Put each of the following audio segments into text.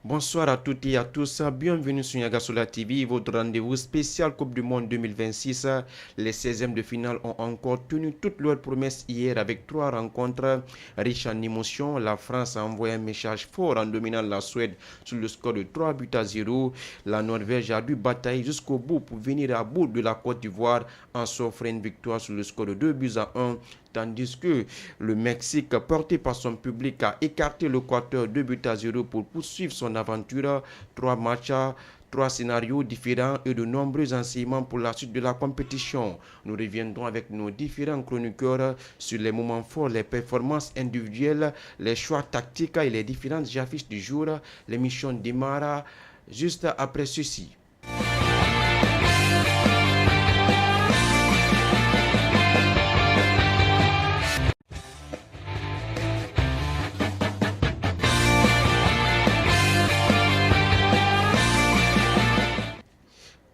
Bonsoir à toutes et à tous, bienvenue sur Yagasola TV, votre rendez-vous spécial Coupe du Monde 2026. Les 16e de finale ont encore tenu toutes leurs promesses hier avec 3 rencontres riches en émotions. La France a envoyé un message fort en dominant la Suède sur le score de 3 buts à 0. La Norvège a dû batailler jusqu'au bout pour venir à bout de la Côte d'Ivoire en s'offrant une victoire sur le score de 2 buts à 1. Tandis que le Mexique, porté par son public, a écarté l'Équateur 2 buts à 0 pour poursuivre son aventure. 3 matchs, 3 scénarios différents et de nombreux enseignements pour la suite de la compétition. Nous reviendrons avec nos différents chroniqueurs sur les moments forts, les performances individuelles, les choix tactiques et les différentes affiches du jour. L'émission démarre juste après ceci.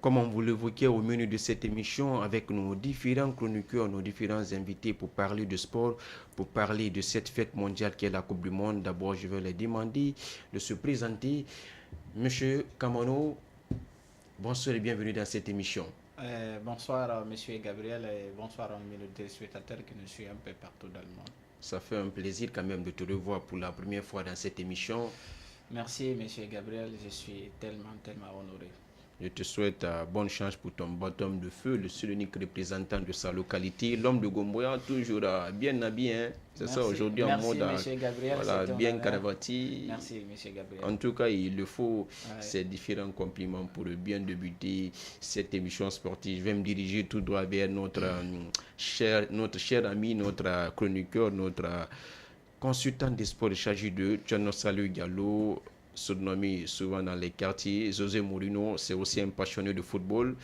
Comme on vous l'évoquait au menu de cette émission, avec nos différents chroniqueurs, nos différents invités pour parler de sport, pour parler de cette fête mondiale qui est la Coupe du Monde. D'abord, je vais les demander de se présenter. Monsieur Kamano, bonsoir et bienvenue dans cette émission. Bonsoir, Monsieur Gabriel, et bonsoir à nos téléspectateurs qui nous suivent un peu partout dans le monde. Ça fait un plaisir quand même de te revoir pour la première fois dans cette émission. Merci, Monsieur Gabriel, je suis tellement honoré. Je te souhaite bonne chance pour ton baptême de feu, le seul unique représentant de sa localité, l'homme de Gomboya, toujours bien habillé. Hein? C'est ça aujourd'hui en mode Gabriel, voilà, bien caravati. Merci, M. Gabriel. En tout cas, il le faut ces différents compliments pour bien débuter cette émission sportive. Je vais me diriger tout droit vers notre cher ami, notre chroniqueur, notre consultant des sports chargé de Tchano Salou Gallo, surnommé souvent dans les quartiers. José Mourinho, c'est aussi un passionné de football.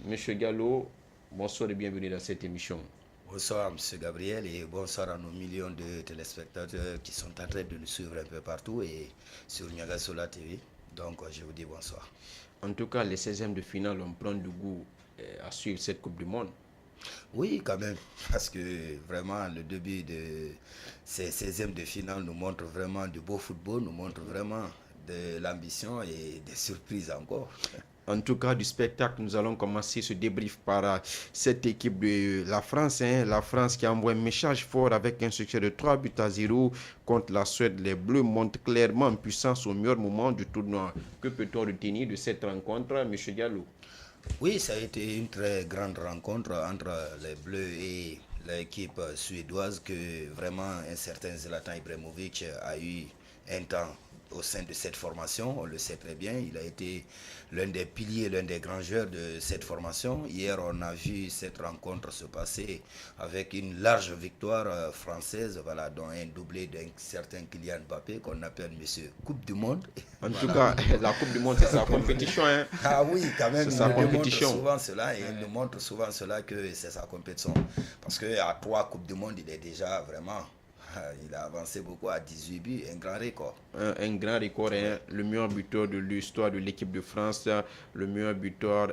Monsieur Gallo, bonsoir et bienvenue dans cette émission. Bonsoir Monsieur Gabriel et bonsoir à nos millions de téléspectateurs qui sont en train de nous suivre un peu partout et sur Nyagasola TV. Donc je vous dis bonsoir. En tout cas, les 16e de finale, on prend du goût à suivre cette Coupe du Monde. Oui, quand même, parce que vraiment le début de ces 16e de finale nous montre vraiment du beau football, nous montre vraiment de l'ambition et des surprises encore. En tout cas, du spectacle, nous allons commencer ce débrief par cette équipe de la France. La France qui a envoyé un message fort avec un succès de 3 buts à 0 contre la Suède. Les Bleus montrent clairement en puissance au meilleur moment du tournoi. Que peut-on retenir de cette rencontre, M. Diallo? Oui, ça a été une très grande rencontre entre les Bleus et l'équipe suédoise que vraiment un certain Zlatan Ibrahimovic a eu un temps au sein de cette formation, on le sait très bien, il a été l'un des piliers, l'un des grands joueurs de cette formation. Hier, on a vu cette rencontre se passer avec une large victoire française, voilà, dont un doublé d'un certain Kylian Mbappé qu'on appelle Monsieur Coupe du Monde. En tout cas, la Coupe du Monde, c'est sa compétition. Hein. Ah oui, quand même, c'est sa compétition. Souvent cela, et il nous montre souvent cela que c'est sa compétition. Parce qu'à 3 Coupes du Monde, il est déjà vraiment... Il a avancé beaucoup à 18 buts, un grand record. Un grand record, hein, le meilleur buteur de l'histoire de l'équipe de France, le meilleur buteur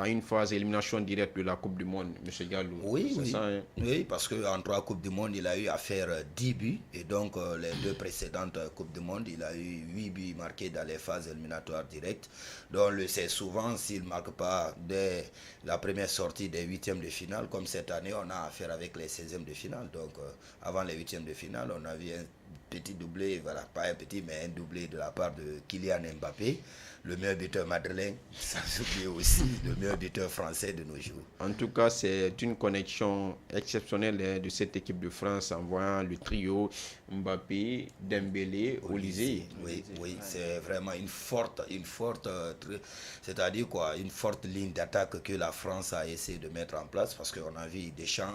à une phase élimination directe de la Coupe du Monde, M. Gallo. Oui, oui. Ça, hein? Oui, parce qu'en 3 Coupes du Monde, il a eu à faire 10 buts. Et donc, les 2 précédentes Coupes du Monde, il a eu 8 buts marqués dans les phases éliminatoires directes. Donc, on le sait souvent, s'il ne marque pas dès la première sortie des 8e de finale, comme cette année, on a affaire avec les 16e de finale. Donc, avant les 8e de finale, on a vu un petit doublé, voilà, pas un petit, mais un doublé de la part de Kylian Mbappé, le meilleur buteur madrilène, sans oublier aussi le meilleur buteur français de nos jours. En tout cas, c'est une connexion exceptionnelle de cette équipe de France en voyant le trio Mbappé, Dembélé, Olysée. Oui, oui, c'est vraiment une forte, c'est-à-dire quoi, une forte ligne d'attaque que la France a essayé de mettre en place parce qu'on a vu Deschamps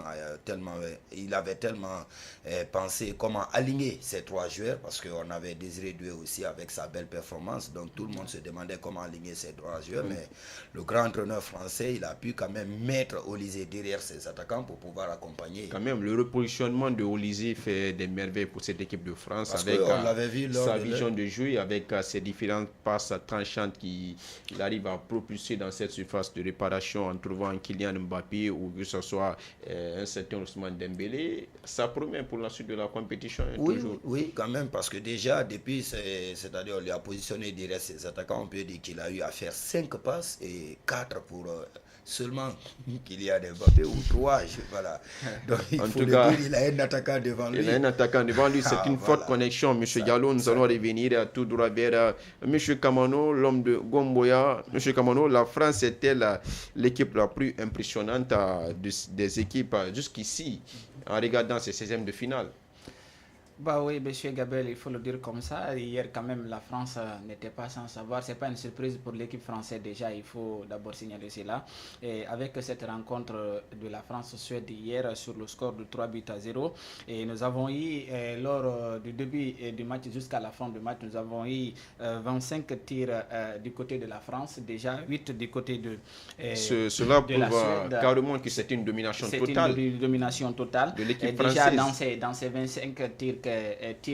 il avait tellement pensé comment aligner ces 3 joueurs parce qu'on avait désiré jouer aussi avec sa belle performance. Donc tout le monde se demandait comment aligner ces 3 joueurs, mais le grand entraîneur français, il a pu quand même mettre Olysée derrière ses attaquants pour pouvoir accompagner. Quand même, le repositionnement de Olysée fait des merveilles pour cette équipe de France parce avec sa vision de jeu, avec ses différentes passes tranchantes qu'il arrive à propulser dans cette surface de réparation en trouvant Kylian Mbappé ou que ce soit un certain Ousmane Dembélé. Ça promet pour la suite de la compétition. Oui, toujours. Oui, quand même, parce que déjà, depuis, c'est-à-dire, on lui a positionné derrière ses attaquants, on peut dire qu'il a eu à faire 5 passes et 4 pour seulement Kylian Mbappé ou 3. Voilà. Donc, il En faut tout le cas, dire, il a un attaquant devant lui. il a un attaquant devant lui, c'est Ah, une forte voilà. connexion. Monsieur Ça, Gallo, nous ça, allons revenir à tout droit vers Monsieur Kamano, l'homme de Gomboya. Monsieur Kamano, la France était l'équipe la plus impressionnante des équipes jusqu'ici en regardant ces 16e de finale. Bah oui, monsieur Gabel, il faut le dire comme ça. Hier, quand même, la France n'était pas sans savoir. C'est pas une surprise pour l'équipe française déjà. Il faut d'abord signaler cela. Et avec cette rencontre de la France-Suède hier sur le score de 3-0, et nous avons eu, lors du début du match jusqu'à la fin du match, nous avons eu 25 tirs du côté de la France, déjà 8 du côté Cela de la prouve Suède. carrément que c'est une domination totale. C'est une domination totale de l'équipe déjà française. dans ces 25 tirs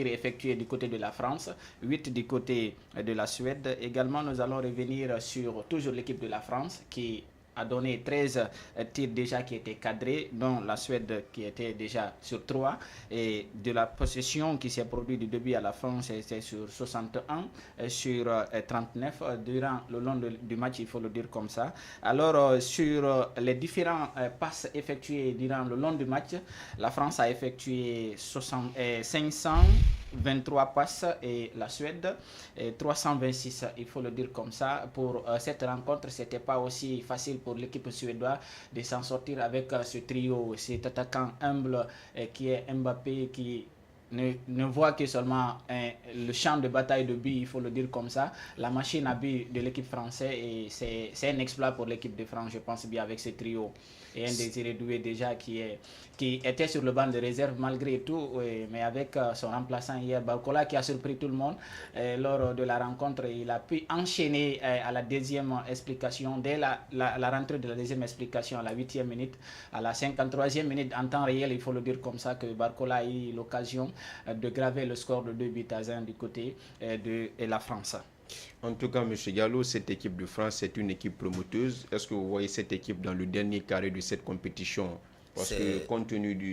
effectués du côté de la France, 8 du côté de la Suède. Également, nous allons revenir sur toujours l'équipe de la France qui a donné 13 tirs déjà qui étaient cadrés, dont la Suède qui était déjà sur 3. Et de la possession qui s'est produite du début à la fin, c'était sur 61, sur 39 durant le long du match, il faut le dire comme ça. Alors, sur les différents passes effectuées durant le long du match, la France a effectué 523 passes et la Suède 326, il faut le dire comme ça. Pour cette rencontre, c'était pas aussi facile pour l'équipe suédoise de s'en sortir avec ce trio, cet attaquant humble qui est Mbappé, qui ne voit que seulement le champ de bataille de but, il faut le dire comme ça, la machine à but de l'équipe française, et c'est un exploit pour l'équipe de France, je pense bien, avec ce trio. Et un Désiré Doué déjà qui était sur le banc de réserve malgré tout, mais avec son remplaçant hier, Barcola, qui a surpris tout le monde lors de la rencontre. Il a pu enchaîner à la deuxième explication, dès la rentrée de la deuxième explication à la 8e minute, à la 53e minute en temps réel, il faut le dire comme ça, que Barcola a eu l'occasion de graver le score de 2-1 du côté de la France. En tout cas, M. Gallo, cette équipe de France, c'est une équipe promoteuse. Est-ce que vous voyez cette équipe dans le dernier carré de cette compétition? Parce que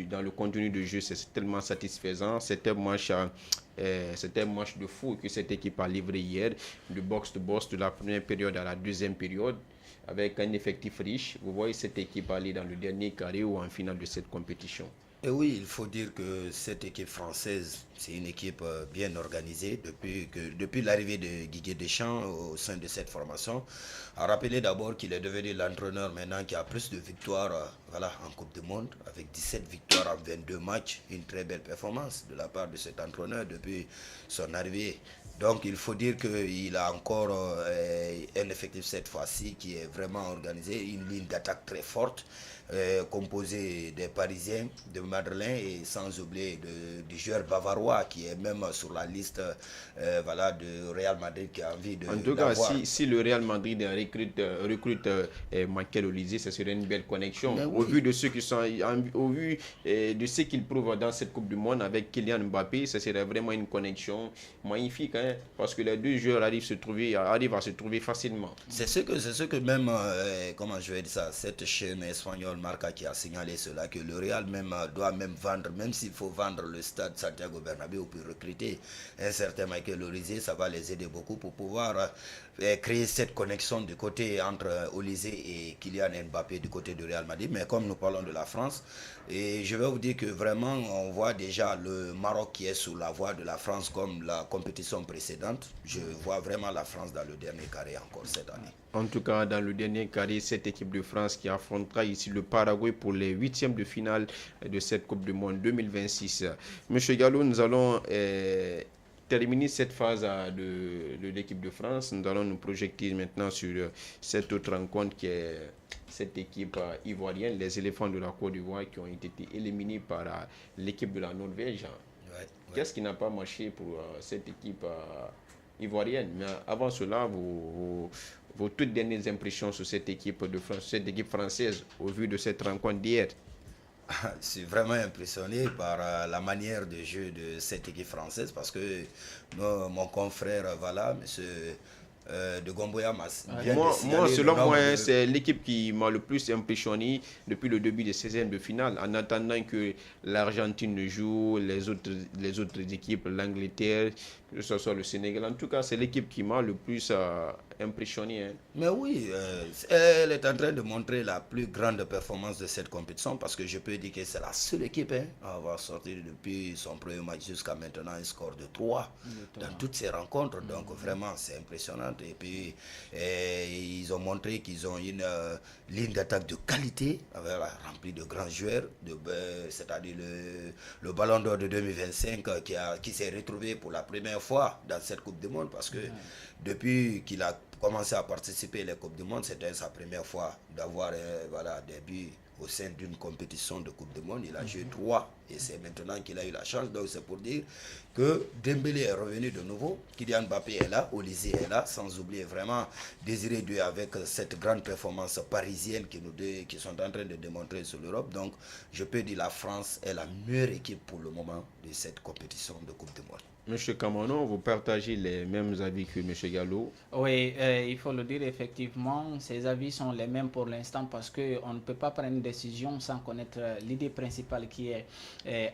dans le contenu de jeu, c'est tellement satisfaisant. C'était un match de fou que cette équipe a livré hier, de box-to-box de la première période à la deuxième période, avec un effectif riche. Vous voyez cette équipe aller dans le dernier carré ou en finale de cette compétition? Et oui, il faut dire que cette équipe française, c'est une équipe bien organisée depuis l'arrivée de Didier Deschamps au sein de cette formation. A rappeler d'abord qu'il est devenu l'entraîneur maintenant qui a plus de victoires en Coupe du Monde, avec 17 victoires en 22 matchs. Une très belle performance de la part de cet entraîneur depuis son arrivée. Donc il faut dire qu'il a encore un effectif cette fois-ci qui est vraiment organisé, une ligne d'attaque très forte, composée des Parisiens, de Madeleine, et sans oublier du joueur bavarois qui est même sur la liste de Real Madrid, qui a envie de En tout cas, si le Real Madrid recrute Michael Olise, ce serait une belle connexion. Au vu de ceux qui sont, au vu de ce qu'il prouve dans cette Coupe du Monde avec Kylian Mbappé, ce serait vraiment une connexion magnifique, hein, parce que les deux joueurs arrivent à se trouver facilement. C'est ce que même, comment je vais dire ça, cette chaîne espagnole Marca qui a signalé cela, que le Real même doit même vendre, même s'il faut vendre le stade Santiago Bernabéu pour recruter un certain Michael Olise, ça va les aider beaucoup pour pouvoir créer cette connexion du côté entre Olise et Kylian Mbappé du côté du Real Madrid. Mais comme nous parlons de la France, et je vais vous dire que vraiment on voit déjà le Maroc qui est sous la voie de la France comme la compétition précédente. Je vois vraiment la France dans le dernier carré encore cette année. En tout cas, dans le dernier carré, cette équipe de France qui affrontera ici le Paraguay pour les 8e de finale de cette Coupe du Monde 2026. Monsieur Gallo, nous allons terminer cette phase de l'équipe de France. Nous allons nous projeter maintenant sur cette autre rencontre qui est cette équipe ivoirienne, les éléphants de la Côte d'Ivoire, qui ont été éliminés par l'équipe de la Norvège. Ouais. Qu'est-ce qui n'a pas marché pour cette équipe ivoirienne? Mais avant cela, vos toutes dernières impressions sur cette équipe de France, cette équipe française, au vu de cette rencontre d'hier? Je suis vraiment impressionné par la manière de jeu de cette équipe française, parce que mon confrère, monsieur de Gomboya Mas. Moi, selon moi, c'est l'équipe qui m'a le plus impressionné depuis le début des 16e de finale. En attendant que l'Argentine joue, les autres équipes, l'Angleterre, que ce soit le Sénégal. En tout cas, c'est l'équipe qui m'a le plus impressionné. Hein. Mais oui, elle est en train de montrer la plus grande performance de cette compétition parce que je peux dire que c'est la seule équipe à avoir sorti depuis son premier match jusqu'à maintenant un score de 3 dans toutes ces rencontres. Donc vraiment, c'est impressionnant. Et puis, ils ont montré qu'ils ont une ligne d'attaque de qualité, remplie de grands joueurs, c'est-à-dire le Ballon d'Or de 2025 qui s'est retrouvé pour la première fois dans cette Coupe du Monde parce que depuis qu'il a commencé à participer à la Coupe du Monde, c'était sa première fois d'avoir des buts au sein d'une compétition de Coupe du Monde. Il a joué 3 et c'est maintenant qu'il a eu la chance. Donc c'est pour dire que Dembélé est revenu de nouveau, Kylian Mbappé est là, Olise est là, sans oublier vraiment Désiré Doué avec cette grande performance parisienne qui sont en train de démontrer sur l'Europe. Donc je peux dire que la France est la meilleure équipe pour le moment de cette compétition de Coupe du Monde. Monsieur Kamano, vous partagez les mêmes avis que M. Gallo? Oui, il faut le dire, effectivement, ces avis sont les mêmes pour l'instant parce qu'on ne peut pas prendre une décision sans connaître l'idée principale qui est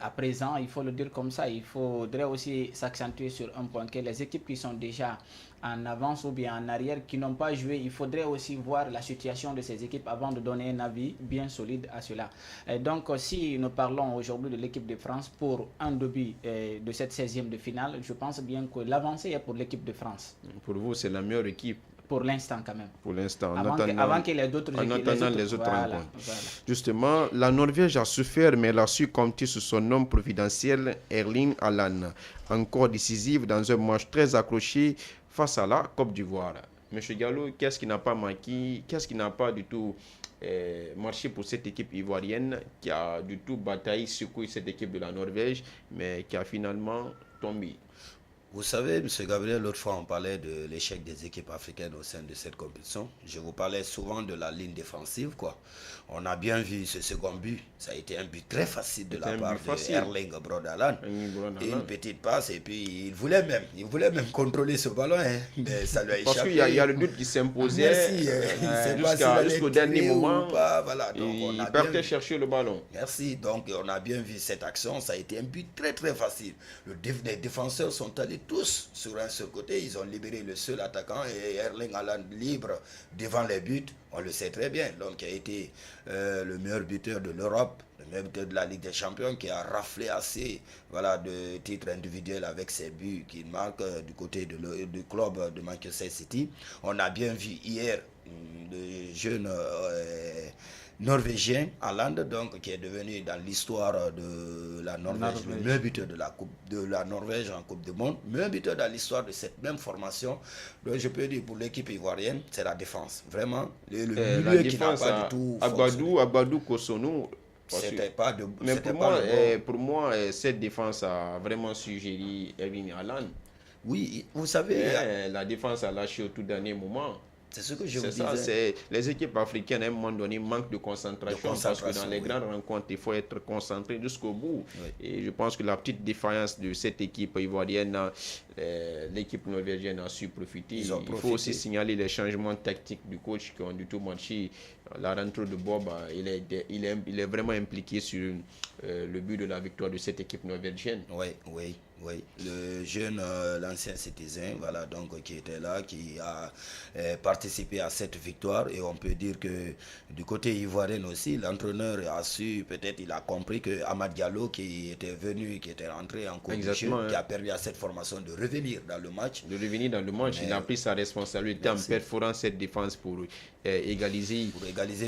à présent. Il faut le dire comme ça. Il faudrait aussi s'accentuer sur un point que les équipes qui sont déjà en avance ou bien en arrière, qui n'ont pas joué, il faudrait aussi voir la situation de ces équipes avant de donner un avis bien solide à cela. Donc, si nous parlons aujourd'hui de l'équipe de France pour un début de cette 16e de finale, je pense bien que l'avancée est pour l'équipe de France. Pour vous, c'est la meilleure équipe? Pour l'instant, quand même. Pour l'instant. Avant qu'il y ait d'autres équipes. En attendant les autres rencontres. Voilà. Justement, la Norvège a souffert, mais elle a su compter sur son homme providentiel, Erling Haaland. Encore décisif dans un match très accroché face à la Côte d'Ivoire. Monsieur Gallo, qu'est-ce qui n'a pas manqué? Qu'est-ce qui n'a pas du tout marché pour cette équipe ivoirienne qui a du tout bataillé, secoué cette équipe de la Norvège, mais qui a finalement tombé? Vous savez, M. Gabriel, l'autre fois on parlait de l'échec des équipes africaines au sein de cette compétition. Je vous parlais souvent de la ligne défensive, quoi. On a bien vu ce second but. Ça a été un but très facile de la part de Erling Braut Haaland. Et une petite passe, et puis il voulait même contrôler ce ballon, hein, mais ça lui a échappé. Parce qu'il y a le doute qui s'imposait jusqu'au dernier moment. Voilà, donc il partait chercher le ballon. Merci, donc on a bien vu cette action. Ça a été un but très très facile. Les défenseurs sont allés tous sur un seul côté, ils ont libéré le seul attaquant et Erling Haaland libre devant les buts. On le sait très bien, l'homme qui a été le meilleur buteur de l'Europe, le meilleur buteur de la Ligue des Champions, qui a raflé assez de titres individuels avec ses buts qu'il marque du côté du club de Manchester City. On a bien vu hier le jeune norvégien Haaland, donc qui est devenu dans l'histoire de la Norvège le meilleur buteur de la Norvège en Coupe du Monde, meilleur buteur dans l'histoire de cette même formation. Donc je peux dire pour l'équipe ivoirienne, c'est la défense. Vraiment, le milieu qui n'a pas du tout Agbadou Kosonou. C'était pas de. Mais pour moi, cette défense a vraiment suggéré Erling Haaland. Oui, vous savez. La défense a lâché au tout dernier moment. C'est ce que je vous disais. Ça, les équipes africaines, à un moment donné, manquent de concentration. Parce que dans les grandes rencontres, il faut être concentré jusqu'au bout. Oui. Et je pense que la petite défaillance de cette équipe ivoirienne, l'équipe norvégienne a su profiter. Il faut aussi signaler les changements tactiques du coach qui ont du tout marché. La rentrée de Bob, il est vraiment impliqué sur le but de la victoire de cette équipe norvégienne. Oui. Le jeune, l'ancien citizen, voilà, donc qui était là, qui a participé à cette victoire. Et on peut dire que du côté ivoirien aussi, l'entraîneur a su, peut-être il a compris que Amad Diallo qui était rentré en cours de jeu, qui a permis à cette formation de revenir dans le match. Il a pris sa responsabilité en perforant cette défense pour égaliser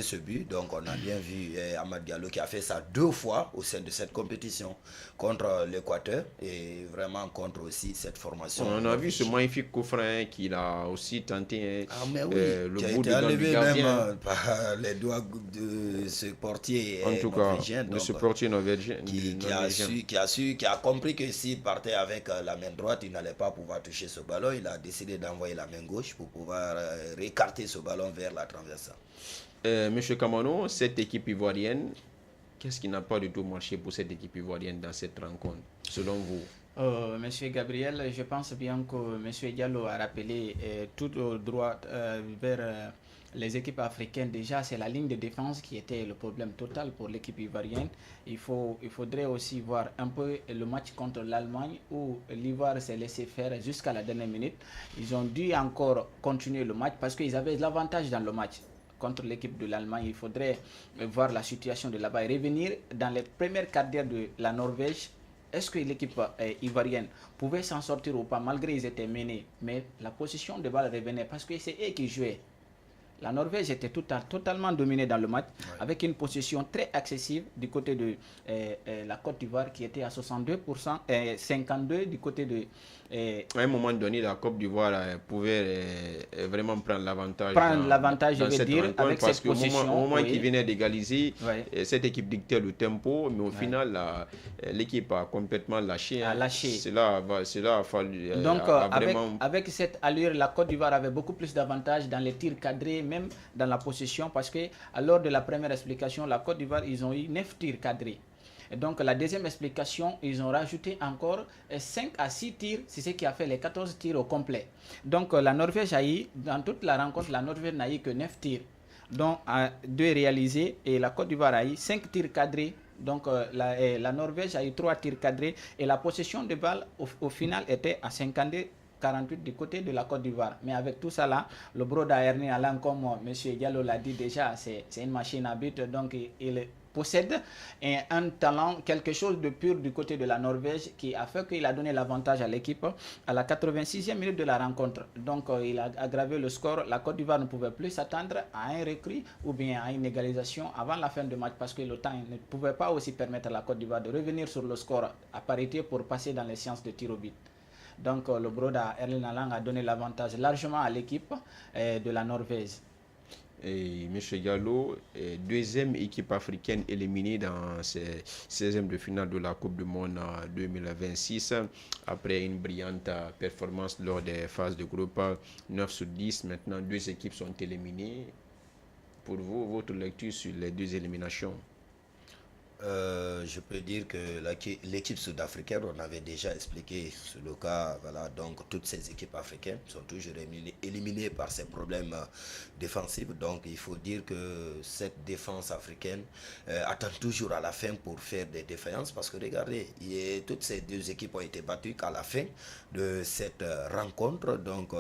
ce but. Donc on a bien vu Amad Diallo qui a fait ça 2 fois au sein de cette compétition contre l'Équateur et vraiment contre aussi cette formation. On a vu ce magnifique coup franc qu'il a aussi tenté le bout de enlevé même par les doigts de ce portier norvégien. De ce portier norvégien. Qui a compris que s'il partait avec la main droite, il n'allait pas pouvoir toucher ce ballon. Il a décidé d'envoyer la main gauche pour pouvoir écarter ce ballon vers la transversale. Monsieur Kamano, cette équipe ivoirienne, qu'est-ce qui n'a pas du tout marché pour cette équipe ivoirienne dans cette rencontre, selon vous? Monsieur Gabriel, je pense bien que Monsieur Diallo a rappelé tout au droit vers les équipes africaines. Déjà, c'est la ligne de défense qui était le problème total pour l'équipe ivoirienne. Il faudrait aussi voir un peu le match contre l'Allemagne où l'Ivoire s'est laissé faire jusqu'à la dernière minute. Ils ont dû encore continuer le match parce qu'ils avaient l'avantage dans le match contre l'équipe de l'Allemagne. Il faudrait voir la situation de là-bas et revenir dans les premières quarts d'heure de la Norvège. Est-ce que l'équipe ivoirienne pouvait s'en sortir ou pas malgré qu'ils étaient menés, mais la position de balle revenait parce que c'est eux qui jouaient. La Norvège était totalement dominée dans le match, avec une possession très excessive du côté de la Côte d'Ivoire qui était à 62%, 52% du côté de... à un moment donné, la Côte d'Ivoire pouvait vraiment prendre l'avantage. Je veux dire, avec cette possession. Au moment qu'ils venaient d'égaliser, cette équipe dictait le tempo, mais au final, l'équipe a complètement lâché. Cela a fallu... Donc, avec cette allure, la Côte d'Ivoire avait beaucoup plus d'avantages dans les tirs cadrés, même dans la possession, parce que lors de la première explication, la Côte d'Ivoire, ils ont eu 9 tirs cadrés. Et donc la deuxième explication, ils ont rajouté encore 5 à 6 tirs, c'est ce qui a fait les 14 tirs au complet. Donc la Norvège a eu, dans toute la rencontre, la Norvège n'a eu que 9 tirs, dont 2 réalisés, et la Côte d'Ivoire a eu 5 tirs cadrés. Donc la Norvège a eu 3 tirs cadrés, et la possession de balle au final était à 52-48 du côté de la Côte d'Ivoire. Mais avec tout ça là, le Broda Ernie Alain, comme M. Diallo l'a dit déjà, c'est une machine à but, donc il possède un talent, quelque chose de pur du côté de la Norvège qui a fait qu'il a donné l'avantage à l'équipe à la 86e minute de la rencontre. Donc il a aggravé le score. La Côte d'Ivoire ne pouvait plus s'attendre à un recul ou bien à une égalisation avant la fin du match parce que le temps ne pouvait pas aussi permettre à la Côte d'Ivoire de revenir sur le score à parité pour passer dans les séances de tir au but. Donc le Broda Erling Haaland a donné l'avantage largement à l'équipe de la Norvège. Et M. Gallo, deuxième équipe africaine éliminée dans ces 16e de finale de la Coupe du Monde 2026 après une brillante performance lors des phases de groupe 9/10. Maintenant, 2 équipes sont éliminées. Pour vous, votre lecture sur les 2 éliminations? Je peux dire que l'équipe sud-africaine, on avait déjà expliqué sur le cas, voilà, donc toutes ces équipes africaines sont toujours éliminées par ces problèmes défensifs. Donc il faut dire que cette défense africaine attend toujours à la fin pour faire des défaillances parce que regardez, toutes ces 2 équipes ont été battues qu'à la fin de cette rencontre. Donc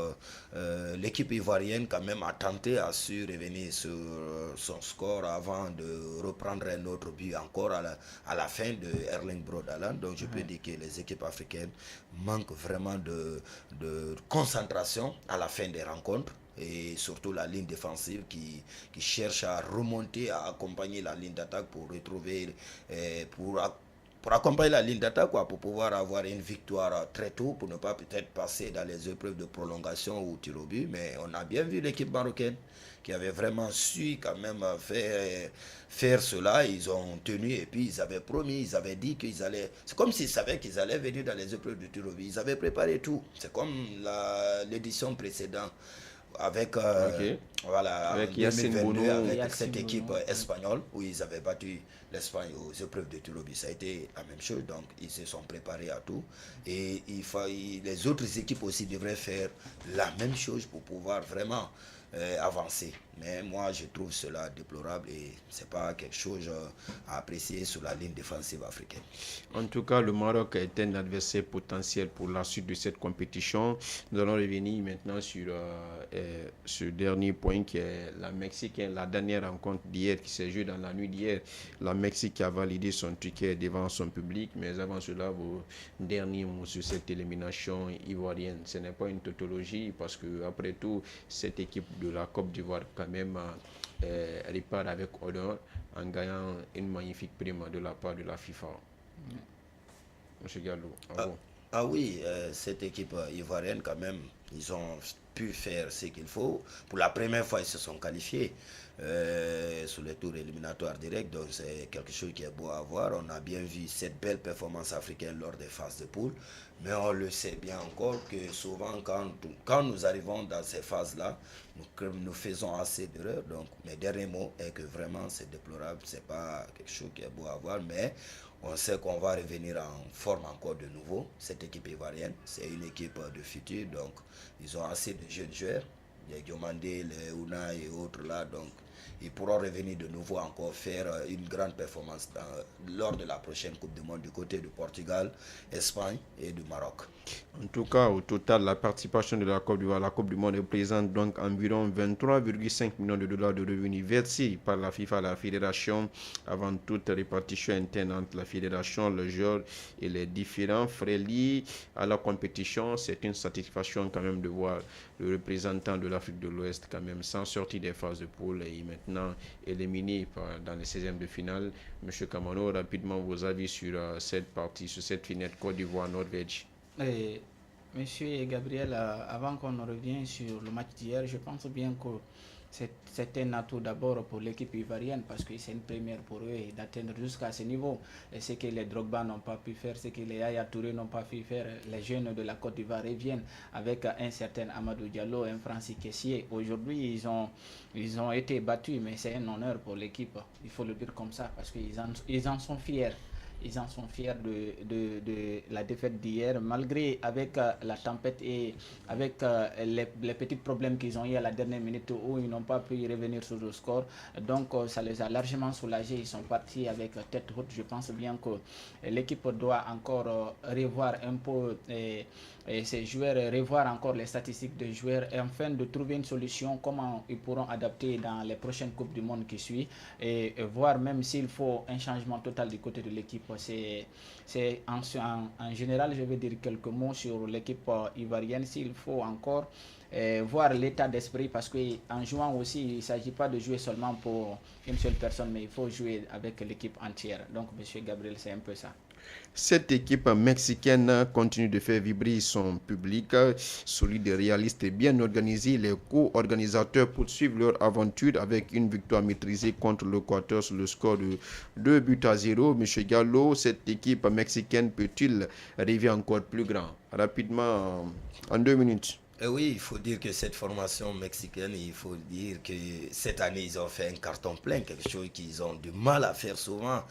l'équipe ivoirienne quand même a tenté à su revenir sur son score avant de reprendre un autre but encore à la fin de Erling Braut Haaland. Donc je peux dire que les équipes africaines manquent vraiment de concentration à la fin des rencontres et surtout la ligne défensive qui cherche à remonter, à accompagner la ligne d'attaque pour retrouver, pour accompagner la ligne d'attaque, pour pouvoir avoir une victoire très tôt, pour ne pas peut-être passer dans les épreuves de prolongation ou tir au but. Mais on a bien vu l'équipe marocaine qui avait vraiment su quand même faire cela. Ils ont tenu et puis ils avaient promis, ils avaient dit qu'ils allaient... C'est comme s'ils savaient qu'ils allaient venir dans les épreuves de tir au but. Ils avaient préparé tout. C'est comme l'édition précédente avec, voilà, avec Yacine 2022 Bono, avec cette équipe espagnole où ils avaient battu l'Espagne aux épreuves de tir au but. Ça a été la même chose, donc ils se sont préparés à tout et les autres équipes aussi devraient faire la même chose pour pouvoir vraiment avancer. Mais moi je trouve cela déplorable et c'est pas quelque chose à apprécier sur la ligne défensive africaine. En tout cas, le Maroc est un adversaire potentiel pour la suite de cette compétition. Nous allons revenir maintenant sur ce dernier point qui est la Mexique, la dernière rencontre d'hier qui s'est jouée dans la nuit d'hier. La Mexique qui a validé son ticket devant son public, mais avant cela, vos derniers mots sur cette élimination ivoirienne. Ce n'est pas une tautologie parce que après tout, cette équipe de la Côte d'Ivoire quand même répare avec honneur en gagnant une magnifique prime de la part de la FIFA. Monsieur Gallo, oui, cette équipe ivoirienne quand même, ils ont pu faire ce qu'il faut. Pour la première fois, ils se sont qualifiés sur les tours éliminatoires directs, donc c'est quelque chose qui est beau à voir. On a bien vu cette belle performance africaine lors des phases de poule, mais on le sait bien encore que souvent quand nous arrivons dans ces phases-là, nous faisons assez d'erreurs. Donc mes derniers mots est que vraiment c'est déplorable, c'est pas quelque chose qui est beau à voir, mais On sait qu'on va revenir en forme encore de nouveau. Cette équipe ivoirienne, c'est une équipe de futur, donc ils ont assez de jeunes joueurs. Les Diomandé, les Ouna et autres là, donc ils pourront revenir de nouveau encore faire une grande performance lors de la prochaine Coupe du Monde du côté du Portugal, Espagne et du Maroc. En tout cas, au total, la participation de la Côte d'Ivoire à la Coupe du Monde représente donc environ 23,5 millions de dollars de revenus versés par la FIFA à la fédération avant toute répartition interne entre la fédération, le joueur et les différents frais liés à la compétition. C'est une satisfaction quand même de voir le représentant de l'Afrique de l'Ouest quand même sans sortir des phases de poule et maintenant éliminé dans les 16e de finale. Monsieur Kamano, rapidement vos avis sur cette partie, sur cette finale Côte d'Ivoire-Norvège. Et, Monsieur Gabriel, avant qu'on revienne sur le match d'hier, je pense bien que c'est un atout d'abord pour l'équipe ivoirienne parce que c'est une première pour eux d'atteindre jusqu'à ce niveau. Et ce que les Drogba n'ont pas pu faire, ce que les Yaya Touré n'ont pas pu faire, les jeunes de la Côte d'Ivoire reviennent avec un certain Amadou Diallo, un Francis Kessié. Aujourd'hui, ils ont été battus, mais c'est un honneur pour l'équipe. Il faut le dire comme ça parce qu'ils en sont fiers. Ils en sont fiers de la défaite d'hier, malgré avec la tempête et avec les petits problèmes qu'ils ont eu à la dernière minute où ils n'ont pas pu revenir sur le score. Donc ça les a largement soulagés. Ils sont partis avec tête haute. Je pense bien que l'équipe doit encore revoir un peu ces joueurs, revoir encore les statistiques des joueurs et enfin de trouver une solution, comment ils pourront adapter dans les prochaines Coupes du Monde qui suivent et voir même s'il faut un changement total du côté de l'équipe. C'est en général, je vais dire quelques mots sur l'équipe ivoirienne, s'il faut encore voir l'état d'esprit parce qu'en jouant aussi, il ne s'agit pas de jouer seulement pour une seule personne, mais il faut jouer avec l'équipe entière. Donc, M. Gabriel, c'est un peu ça. Cette équipe mexicaine continue de faire vibrer son public, solide, réaliste et bien organisé. Les co-organisateurs poursuivent leur aventure avec une victoire maîtrisée contre l'Équateur sur le score de 2-0. Monsieur Gallo, cette équipe mexicaine peut-il rêver encore plus grand? Rapidement, en 2 minutes. Oui, il faut dire que cette formation mexicaine, il faut dire que cette année, ils ont fait un carton plein, quelque chose qu'ils ont du mal à faire souvent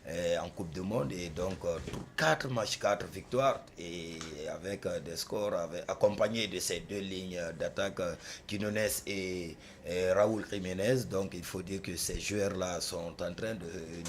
en Coupe du Monde. Et donc, 4 matchs, 4 victoires, et avec des scores accompagnés de ces deux lignes d'attaque, Quinones et Raúl Jiménez. Donc, il faut dire que ces joueurs-là sont en train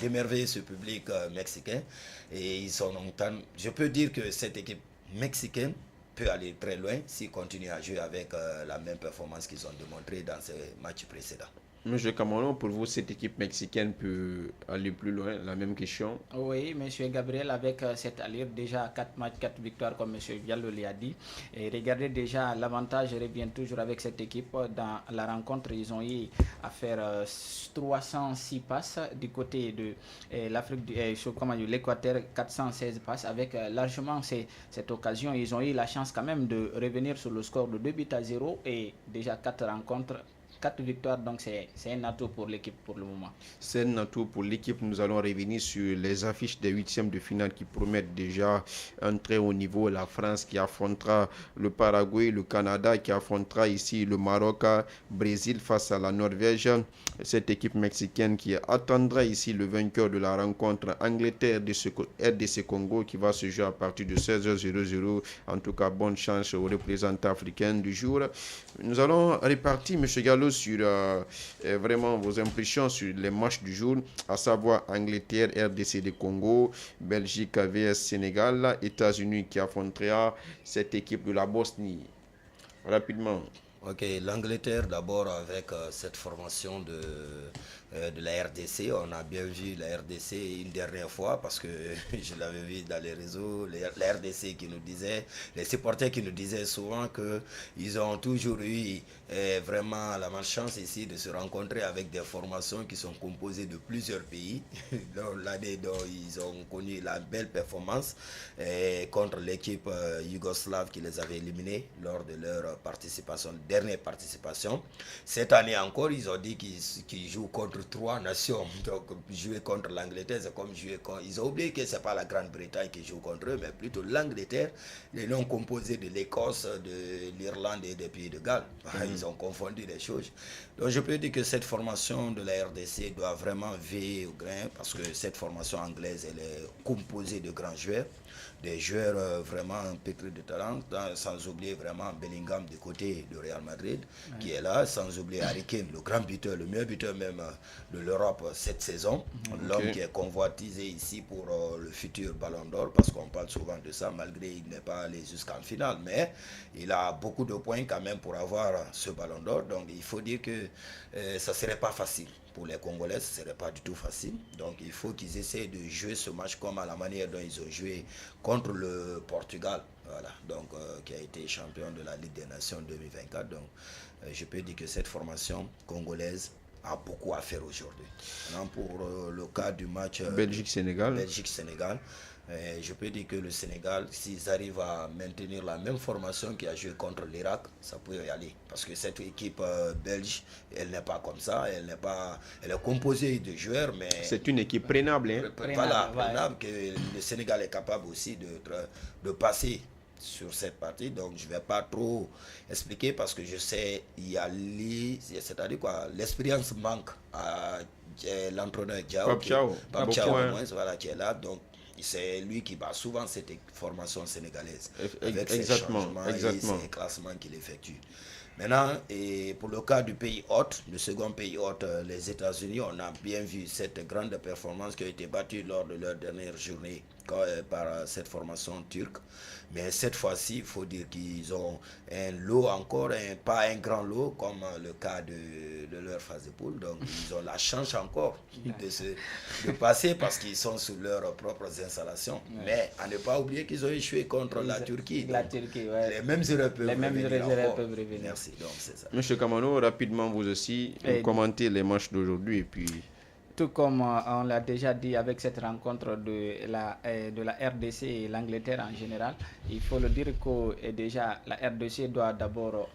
d'émerveiller ce public mexicain. Et ils sont en train, je peux dire que cette équipe mexicaine peut aller très loin s'ils continuent à jouer avec la même performance qu'ils ont démontré dans ces matchs précédents. Monsieur Camaro, pour vous, cette équipe mexicaine peut aller plus loin? La même question. Oui, Monsieur Gabriel, avec cette allure, déjà 4 matchs, 4 victoires, comme Monsieur Viallo l'a dit. Et regardez déjà, l'avantage revient toujours avec cette équipe. Dans la rencontre, ils ont eu à faire 306 passes du côté de l'Afrique, l'Équateur, 416 passes. Avec largement cette occasion, ils ont eu la chance quand même de revenir sur le score de 2-0 et déjà 4 rencontres. 4 victoires, donc c'est un atout pour l'équipe pour le moment. C'est un atout pour l'équipe. Nous allons revenir sur les affiches des 8e de finale qui promettent déjà un très haut niveau. La France qui affrontera le Paraguay, le Canada qui affrontera ici le Maroc, Brésil face à la Norvège. Cette équipe mexicaine qui attendra ici le vainqueur de la rencontre Angleterre-RDC Congo qui va se jouer à partir de 16h00. En tout cas, bonne chance aux représentants africains du jour. Nous allons répartir, M. Gallo, sur vraiment vos impressions sur les matchs du jour, à savoir Angleterre, RDC du Congo, Belgique vs Sénégal, États-Unis qui affrontera cette équipe de la Bosnie. Rapidement. Ok, l'Angleterre d'abord avec cette formation de la RDC. On a bien vu la RDC une dernière fois parce que je l'avais vu dans les réseaux, la RDC qui nous disait, les supporters qui nous disaient souvent qu'ils ont toujours eu vraiment la malchance ici de se rencontrer avec des formations qui sont composées de plusieurs pays. L'année dont ils ont connu la belle performance contre l'équipe yougoslave qui les avait éliminés lors de leur participation dernière participation. Cette année encore, ils ont dit qu'ils jouent contre 3 nations. Donc, jouer contre l'Angleterre, c'est comme jouer contre... Ils ont oublié que ce n'est pas la Grande-Bretagne qui joue contre eux, mais plutôt l'Angleterre, les noms composés de l'Écosse, de l'Irlande et des Pays de Galles. Ils ont confondu les choses. Donc, je peux dire que cette formation de la RDC doit vraiment veiller au grain, parce que cette formation anglaise, elle est composée de grands joueurs, des joueurs vraiment pétris de talent, sans oublier vraiment Bellingham du côté du Real Madrid, qui est là, sans oublier Harry Kane, le grand buteur, le meilleur buteur même de l'Europe cette saison, l'homme qui est convoitisé ici pour le futur Ballon d'Or, parce qu'on parle souvent de ça, malgré qu'il n'est pas allé jusqu'en finale, mais il a beaucoup de points quand même pour avoir ce Ballon d'Or, donc il faut dire que ça ne serait pas facile. Pour les Congolais, ce ne serait pas du tout facile. Donc il faut qu'ils essaient de jouer ce match comme à la manière dont ils ont joué contre le Portugal, voilà, donc, qui a été champion de la Ligue des Nations 2024. Donc je peux dire que cette formation congolaise a beaucoup à faire aujourd'hui. Pour le cas du match Belgique-Sénégal, je peux dire que le Sénégal, s'ils arrivent à maintenir la même formation qu'il a joué contre l'Irak, ça peut y aller. Parce que cette équipe belge, elle n'est pas comme ça, elle est composée de joueurs, mais... C'est une équipe prénable. Prénable, que le Sénégal est capable aussi de passer sur cette partie. Donc je ne vais pas trop expliquer parce que je sais, c'est-à-dire quoi, l'expérience manque à l'entraîneur Pape Thiaw, voilà, qui est là. Donc c'est lui qui bat souvent cette formation sénégalaise avec ses changements et ses classements qu'il effectue. Maintenant, et pour le cas du pays hôte, le second pays hôte, les États-Unis, on a bien vu cette grande performance qui a été battue lors de leur dernière journée par cette formation turque. Mais cette fois-ci, il faut dire qu'ils ont un lot encore, pas un grand lot comme le cas de leur phase de poule. Donc ils ont la chance encore de passer parce qu'ils sont sous leurs propres installations. Mais à ne pas oublier qu'ils ont échoué contre la Turquie. Les mêmes erreurs peuvent revenir. Merci. Donc c'est ça. Monsieur Kamano, rapidement vous aussi, commentez les matchs d'aujourd'hui et puis... Tout comme on l'a déjà dit avec cette rencontre de la RDC et l'Angleterre en général, il faut le dire que déjà la RDC doit d'abord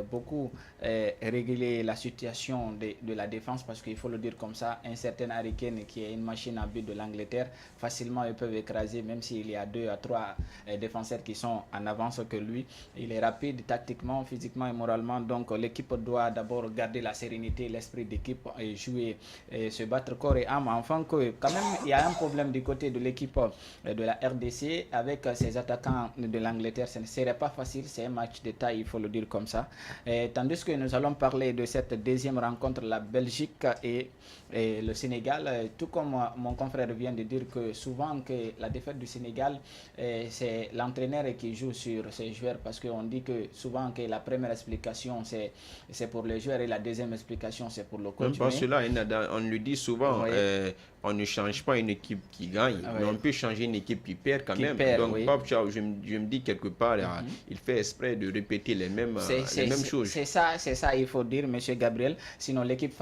beaucoup réguler la situation de la défense parce qu'il faut le dire comme ça, un certain Harry Kane qui est une machine à but de l'Angleterre, facilement ils peuvent écraser même s'il y a 2 à 3 défenseurs qui sont en avance que lui. Il est rapide tactiquement, physiquement et moralement, donc l'équipe doit d'abord garder la sérénité, l'esprit d'équipe et jouer, se battre corps et âme, enfin que quand même il y a un problème du côté de l'équipe de la RDC avec ses attaquants de l'Angleterre. Ce ne serait pas facile, c'est un match de taille, il faut le dire comme ça. Tandis que nous allons parler de cette deuxième rencontre, la Belgique et le Sénégal, tout comme mon confrère vient de dire que souvent que la défaite du Sénégal, c'est l'entraîneur qui joue sur ses joueurs parce qu'on dit que souvent que la première explication c'est pour les joueurs et la deuxième explication c'est pour le coach. Parce que là, on le dit souvent, on ne change pas une équipe qui gagne, mais on peut changer une équipe qui perd quand même. Donc Pape Thiaw, je me dis quelque part, il fait exprès de répéter les mêmes choses. C'est ça, il faut dire, monsieur Gabriel. Sinon, l'équipe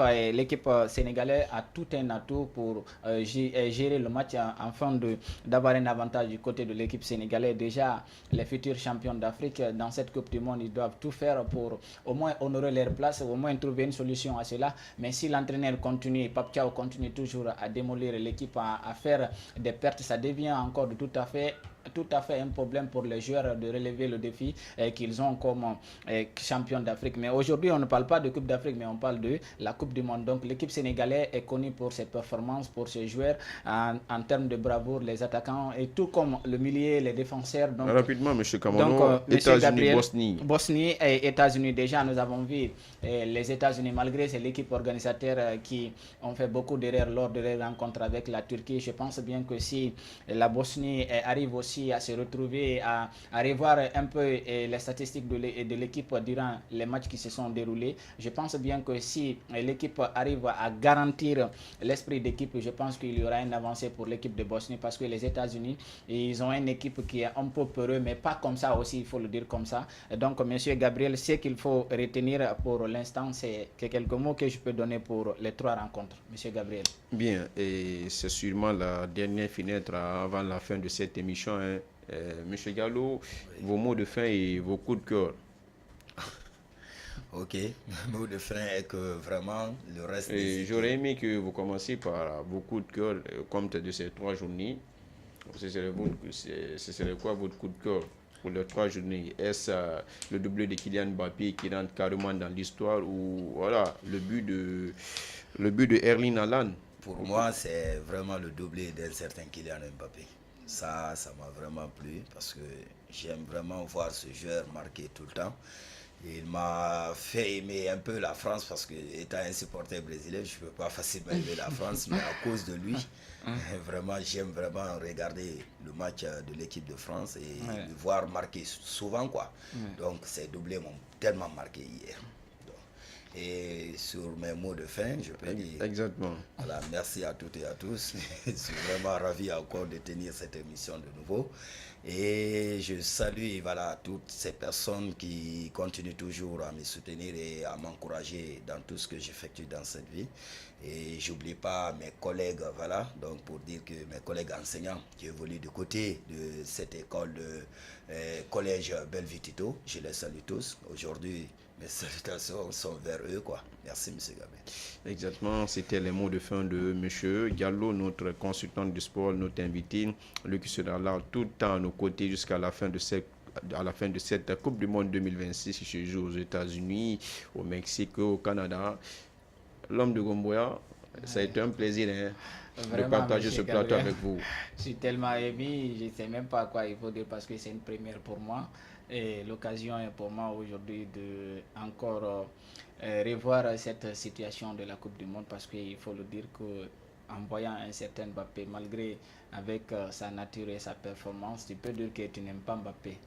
sénégalaise a tout un atout pour gérer le match afin d'avoir un avantage du côté de l'équipe sénégalaise. Déjà, les futurs champions d'Afrique dans cette Coupe du Monde, ils doivent tout faire pour au moins honorer leur place, au moins trouver une solution à cela. Mais si l'entraîneur continue, Pape Thiaw continue toujours à démolir l'équipe, à faire des pertes, ça devient encore tout à fait un problème pour les joueurs de relever le défi qu'ils ont comme champion d'Afrique. Mais aujourd'hui, on ne parle pas de Coupe d'Afrique, mais on parle de la Coupe du Monde. Donc l'équipe sénégalaise est connue pour ses performances, pour ses joueurs, en termes de bravoure, les attaquants, et tout comme le milieu, les défenseurs. Donc, rapidement, M. Kamano, États-Unis, Bosnie et États-Unis, déjà, nous avons vu les États-Unis, malgré c'est l'équipe organisateur qui ont fait beaucoup d'erreurs lors de leur rencontre avec la Turquie. Je pense bien que si la Bosnie arrive aussi à se retrouver, à revoir un peu les statistiques de l'équipe durant les matchs qui se sont déroulés. Je pense bien que si l'équipe arrive à garantir l'esprit d'équipe, je pense qu'il y aura une avancée pour l'équipe de Bosnie parce que les États-Unis, ils ont une équipe qui est un peu peureux, mais pas comme ça aussi, il faut le dire comme ça. Donc, monsieur Gabriel, ce qu'il faut retenir pour l'instant, c'est quelques mots que je peux donner pour les 3 rencontres. Monsieur Gabriel. Bien, et c'est sûrement la dernière fenêtre avant la fin de cette émission. Monsieur Gallo, vos mots de fin et vos coups de cœur. Ok, mot de fin est que vraiment le reste Et j'aurais aimé que vous commenciez par vos coups de cœur, compte de ces 3 journées. Ce serait quoi votre coup de cœur pour les 3 journées? Est-ce le doublé de Kylian Mbappé qui rentre carrément dans l'histoire ou voilà le but de Erling Haaland? Pour moi, c'est vraiment le doublé d'un certain Kylian Mbappé. Ça m'a vraiment plu parce que j'aime vraiment voir ce joueur marquer tout le temps. Il m'a fait aimer un peu la France parce que, étant un supporter brésilien, je ne peux pas facilement aimer la France, mais à cause de lui, vraiment, j'aime vraiment regarder le match de l'équipe de France et le voir marquer souvent, quoi. Donc, ces doublés m'ont tellement marqué hier. Et sur mes mots de fin, je peux dire Exactement. voilà, merci à toutes et à tous. Je suis vraiment ravi encore de tenir cette émission de nouveau. Et je salue voilà, toutes ces personnes qui continuent toujours à me soutenir et à m'encourager dans tout ce que j'effectue dans cette vie. Et j'oublie pas mes collègues, voilà, donc pour dire que mes collègues enseignants qui évoluent du côté de cette école de collège Belvitito, je les salue tous. Aujourd'hui, mes salutations sont vers eux, quoi. Merci, M. Gabé. Exactement, c'était les mots de fin de M. Diallo, notre consultant du sport, notre invité, lui qui sera là tout le temps à nos côtés jusqu'à la fin de cette Coupe du Monde 2026 qui se joue aux États-Unis, au Mexique, au Canada. L'homme de Gomboya, ça a été un plaisir de partager ce plateau avec vous. Je suis tellement ému, je ne sais même pas quoi il faut dire parce que c'est une première pour moi. Et l'occasion est pour moi aujourd'hui de encore revoir cette situation de la Coupe du Monde parce qu'il faut le dire qu'en voyant un certain Mbappé, malgré avec sa nature et sa performance, tu peux dire que tu n'aimes pas Mbappé.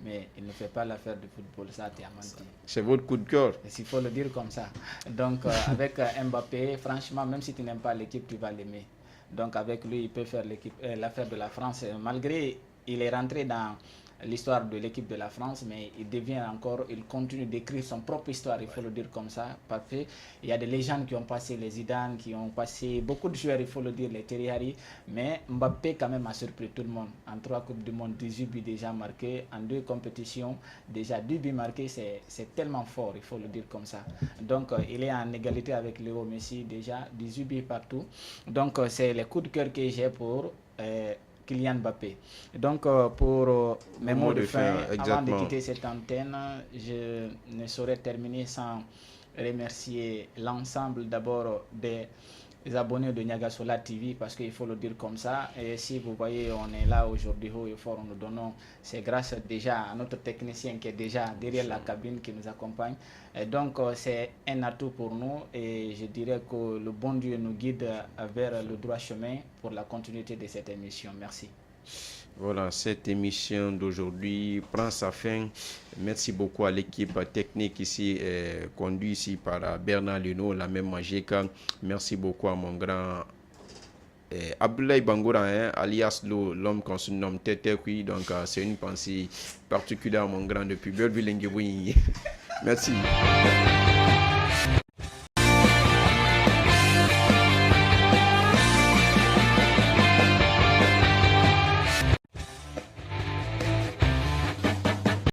Mais il ne fait pas l'affaire du football, ça tu as menti. C'est votre coup de cœur. Il faut le dire comme ça. Donc avec Mbappé, franchement, même si tu n'aimes pas l'équipe, tu vas l'aimer. Donc avec lui, il peut faire l'affaire de la France. Malgré, il est rentré dans l'histoire de l'équipe de la France, mais il continue d'écrire son propre histoire, il faut le dire comme ça, parce qu'il y a des légendes qui ont passé, les Zidane, qui ont passé beaucoup de joueurs, il faut le dire, les Thierry Henry, mais Mbappé quand même a surpris tout le monde. En 3 Coupes du Monde, 18 buts déjà marqués, en 2 compétitions, déjà 2 buts marqués, c'est tellement fort, il faut le dire comme ça. Donc il est en égalité avec Léo Messi déjà, 18 buts partout. Donc c'est les coups de cœur que j'ai pour Kylian Mbappé. Donc pour mes mots de fin, avant de quitter cette antenne, je ne saurais terminer sans remercier l'ensemble d'abord des abonnés de Niagasola TV parce qu'il faut le dire comme ça. Et si vous voyez, on est là aujourd'hui haut et fort, nous donnons, c'est grâce déjà à notre technicien qui est déjà derrière la cabine qui nous accompagne. Et donc c'est un atout pour nous et je dirais que le bon Dieu nous guide vers le droit chemin pour la continuité de cette émission. Merci. Voilà, cette émission d'aujourd'hui prend sa fin. Merci beaucoup à l'équipe technique ici, conduite ici par Bernard Leno, la même magique. Merci beaucoup à mon grand Abdoulaye Bangoura, alias l'homme qu'on se nomme Tete Kui. Donc, c'est une pensée particulière à mon grand depuis Belleville. Merci.